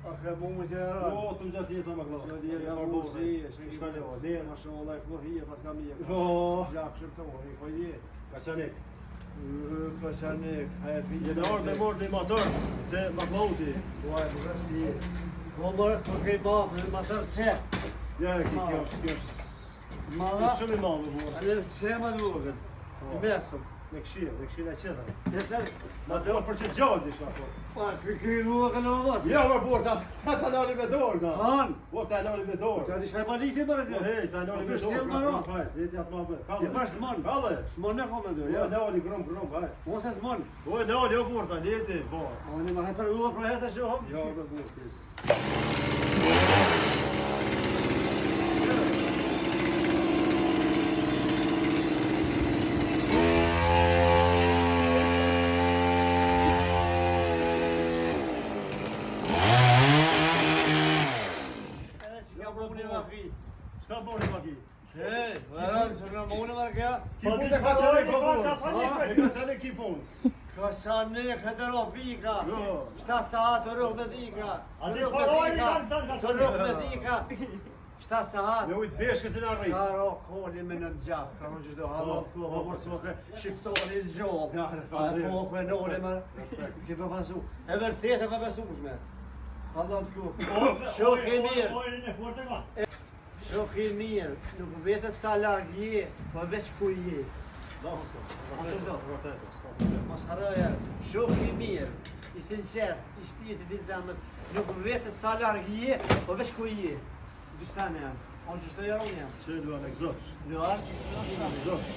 A ke mu të era? Jo, të më gjatë jetë më këllë. Gjatë jetë jam bursi, Shka ne o, ne. Ma shumë Allah e këmëhije, pa t'kam je. Gjak shumë të mori, po je. Kaçanik. Kaçanik, haja pi. Je në orë me morë një motor të Maklauti. Uaj, më rështi je. Po mërë, po kej babë, në matër që? Ja, kjo është. Mara? Shumë i malë, bu. Ale që ma duhet? I mesëm. Me këshia e qetra. Jetër? Ma të orë për që gjallë një shka, po. Pa, këj duhet në më botë? Ja, më burë, ta lali me dorë, da. Han? Po, ta lali me dorë. Ta di shka e malisi mërë Po, heq, ta lali me dorë. Veti atë ma bërë. Je pash s'mon? Kalle. S'mon në kome dhe, Jo, ja? lali, grum, hajt. Mos e s'mon? Po, lali, o burë, ta leti, po. Oni ma hajtë për uve për herë të shohëm? Jo, me burë, tis. Ka më unë e ma fi. Shka bërë ma ki? Hej, vërën, që nga më unë e ma kja? Po, di shka sale ki punë. Ka sale ki punë. Ka shane këtë ropika. Jo. 7 saat të rrugë me dika. A di shfaroj një kanë të nga Të rrugë me dika. 7 saat. Me ujtë beshke se në rritë. Ka ro kholi me në gjak. Ka në gjithdo halot ku, po për të shqiptori zgjot. A po ku e nore më. Ki për pasu. E vërtet e për pasushme. Halot ku. Shok i mirë. Ojnë e forte ma. Shok i mirë. Nuk vete sa larg je, po veç ku je. Mos harroja, shok i mirë, i sinqert, i shpirtit, i zemrët, nuk vete sa larg je, po veç ku je. Dy sene janë. Onë që shtë ja unë jam. Që luan e gëzosh. Luan? Gëzosh.